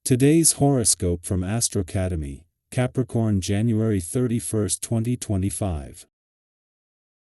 Today's horoscope from AstroCademy, Capricorn January 31, 2025.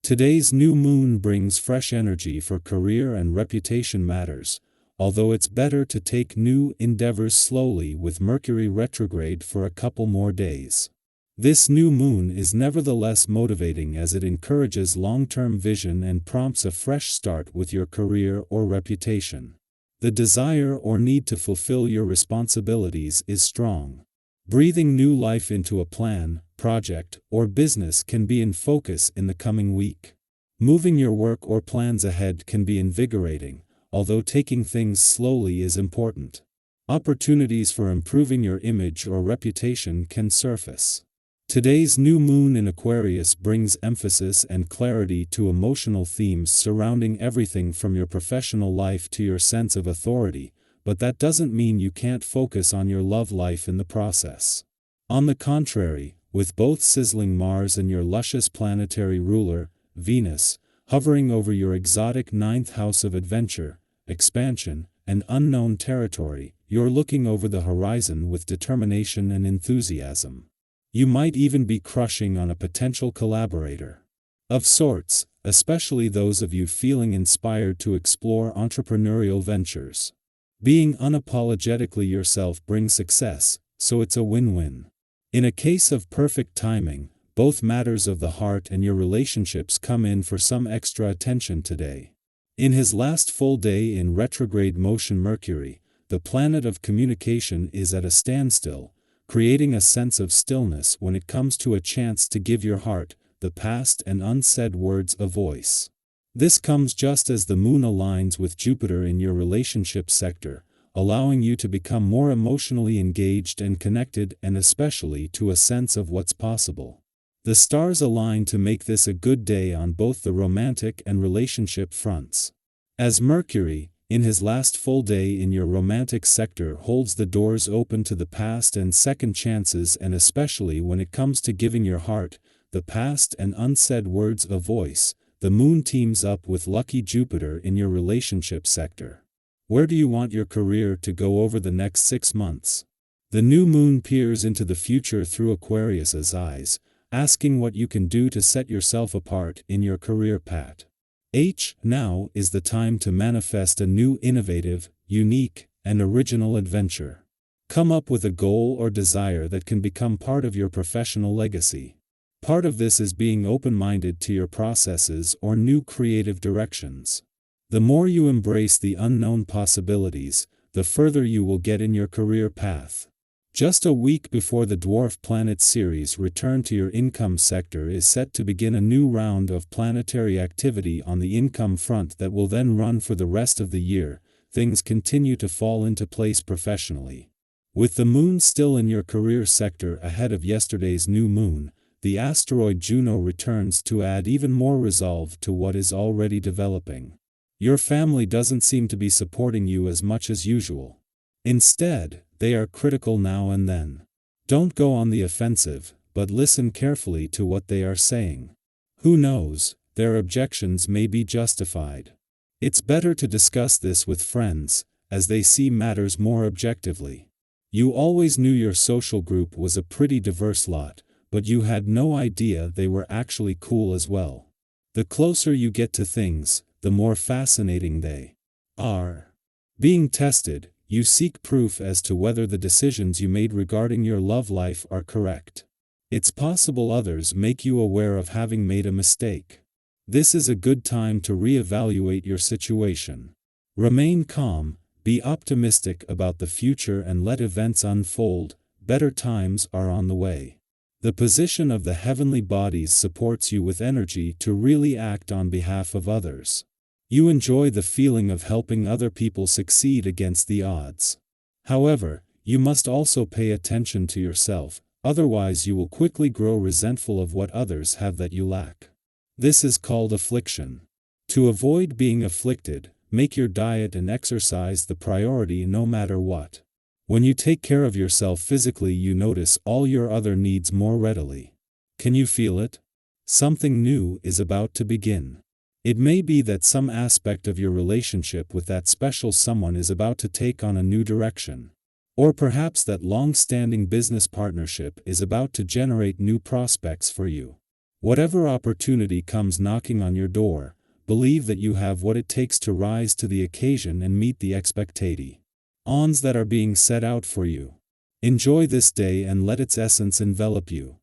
Today's new moon brings fresh energy for career and reputation matters, although it's better to take new endeavors slowly with Mercury retrograde for a couple more days. This new moon is nevertheless motivating as it encourages long-term vision and prompts a fresh start with your career or reputation. The desire or need to fulfill your responsibilities is strong. Breathing new life into a plan, project, or business can be in focus in the coming week. Moving your work or plans ahead can be invigorating, although taking things slowly is important. Opportunities for improving your image or reputation can surface. Today's new moon in Aquarius brings emphasis and clarity to emotional themes surrounding everything from your professional life to your sense of authority, but that doesn't mean you can't focus on your love life in the process. On the contrary, with both sizzling Mars and your luscious planetary ruler, Venus, hovering over your exotic ninth house of adventure, expansion, and unknown territory, you're looking over the horizon with determination and enthusiasm. You might even be crushing on a potential collaborator of sorts, especially those of you feeling inspired to explore entrepreneurial ventures. Being unapologetically yourself brings success, so it's a win-win. In a case of perfect timing, both matters of the heart and your relationships come in for some extra attention today. In his last full day in retrograde motion, Mercury, the planet of communication, is at a standstill, creating a sense of stillness when it comes to a chance to give your heart, the past and unsaid words, a voice. This comes just as the moon aligns with Jupiter in your relationship sector, allowing you to become more emotionally engaged and connected, and especially to a sense of what's possible. The stars align to make this a good day on both the romantic and relationship fronts. As Mercury, in his last full day in your romantic sector, holds the doors open to the past and second chances, and especially when it comes to giving your heart, the past and unsaid words, a voice, the moon teams up with lucky Jupiter in your relationship sector. Where do you want your career to go over the next 6 months? The new moon peers into the future through Aquarius's eyes, asking what you can do to set yourself apart in your career path. Now is the time to manifest a new, innovative, unique, and original adventure. Come up with a goal or desire that can become part of your professional legacy. Part of this is being open-minded to your processes or new creative directions. The more you embrace the unknown possibilities, the further you will get in your career path. Just a week before the Dwarf Planet Series return to your income sector is set to begin a new round of planetary activity on the income front that will then run for the rest of the year. Things continue to fall into place professionally. With the moon still in your career sector ahead of yesterday's new moon, the asteroid Juno returns to add even more resolve to what is already developing. Your family doesn't seem to be supporting you as much as usual. Instead, they are critical now and then. Don't go on the offensive, but listen carefully to what they are saying. Who knows, their objections may be justified. It's better to discuss this with friends, as they see matters more objectively. You always knew your social group was a pretty diverse lot, but you had no idea they were actually cool as well. The closer you get to things, the more fascinating they are. Being tested, you seek proof as to whether the decisions you made regarding your love life are correct. It's possible others make you aware of having made a mistake. This is a good time to reevaluate your situation. Remain calm, be optimistic about the future, and let events unfold. Better times are on the way. The position of the heavenly bodies supports you with energy to really act on behalf of others. You enjoy the feeling of helping other people succeed against the odds. However, you must also pay attention to yourself, otherwise you will quickly grow resentful of what others have that you lack. This is called affliction. To avoid being afflicted, make your diet and exercise the priority no matter what. When you take care of yourself physically, you notice all your other needs more readily. Can you feel it? Something new is about to begin. It may be that some aspect of your relationship with that special someone is about to take on a new direction. Or perhaps that long-standing business partnership is about to generate new prospects for you. Whatever opportunity comes knocking on your door, believe that you have what it takes to rise to the occasion and meet the expectations that are being set out for you. Enjoy this day and let its essence envelop you.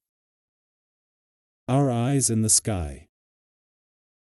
Our eyes in the sky.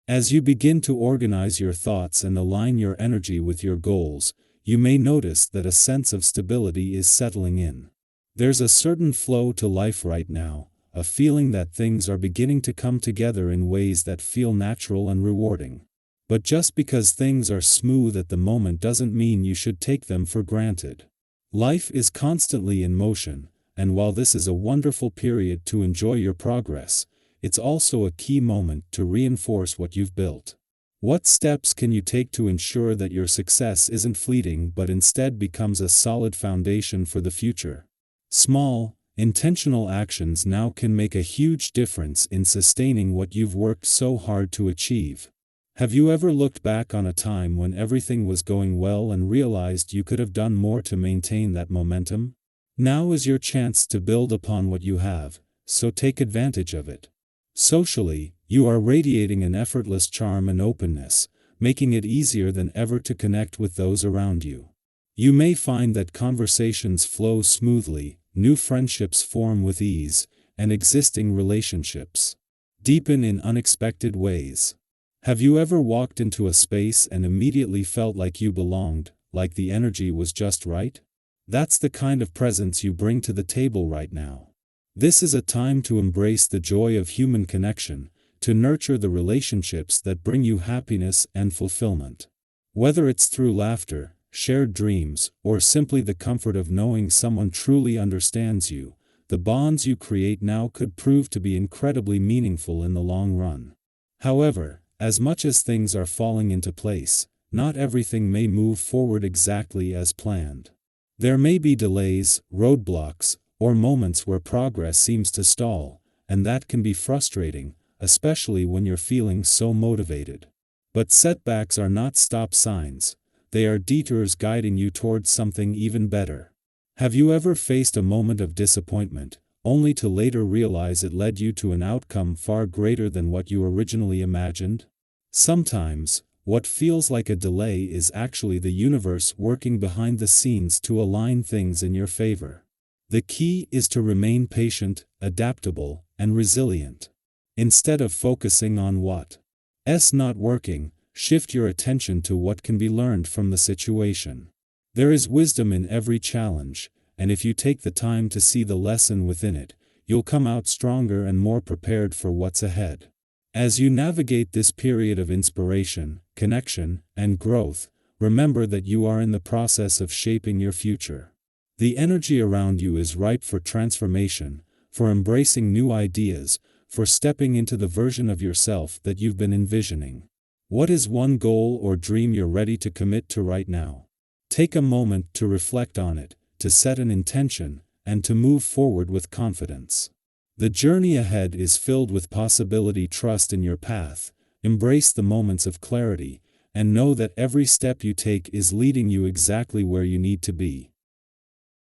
As you begin to organize your thoughts and align your energy with your goals, you may notice that a sense of stability is settling in. There's a certain flow to life right now, a feeling that things are beginning to come together in ways that feel natural and rewarding. But just because things are smooth at the moment doesn't mean you should take them for granted. Life is constantly in motion, and while this is a wonderful period to enjoy your progress, it's also a key moment to reinforce what you've built. What steps can you take to ensure that your success isn't fleeting but instead becomes a solid foundation for the future? Small, intentional actions now can make a huge difference in sustaining what you've worked so hard to achieve. Have you ever looked back on a time when everything was going well and realized you could have done more to maintain that momentum? Now is your chance to build upon what you have, so take advantage of it. Socially, you are radiating an effortless charm and openness, making it easier than ever to connect with those around you. You may find that conversations flow smoothly, new friendships form with ease, and existing relationships deepen in unexpected ways. Have you ever walked into a space and immediately felt like you belonged, like the energy was just right? That's the kind of presence you bring to the table right now. This is a time to embrace the joy of human connection, to nurture the relationships that bring you happiness and fulfillment. Whether it's through laughter, shared dreams, or simply the comfort of knowing someone truly understands you, the bonds you create now could prove to be incredibly meaningful in the long run. However, as much as things are falling into place, not everything may move forward exactly as planned. There may be delays, roadblocks, or moments where progress seems to stall, and that can be frustrating, especially when you're feeling so motivated. But setbacks are not stop signs, they are detours guiding you towards something even better. Have you ever faced a moment of disappointment, only to later realize it led you to an outcome far greater than what you originally imagined? Sometimes, what feels like a delay is actually the universe working behind the scenes to align things in your favor. The key is to remain patient, adaptable, and resilient. Instead of focusing on what's not working, shift your attention to what can be learned from the situation. There is wisdom in every challenge, and if you take the time to see the lesson within it, you'll come out stronger and more prepared for what's ahead. As you navigate this period of inspiration, connection, and growth, remember that you are in the process of shaping your future. The energy around you is ripe for transformation, for embracing new ideas, for stepping into the version of yourself that you've been envisioning. What is one goal or dream you're ready to commit to right now? Take a moment to reflect on it, to set an intention, and to move forward with confidence. The journey ahead is filled with possibility. Trust in your path, embrace the moments of clarity, and know that every step you take is leading you exactly where you need to be.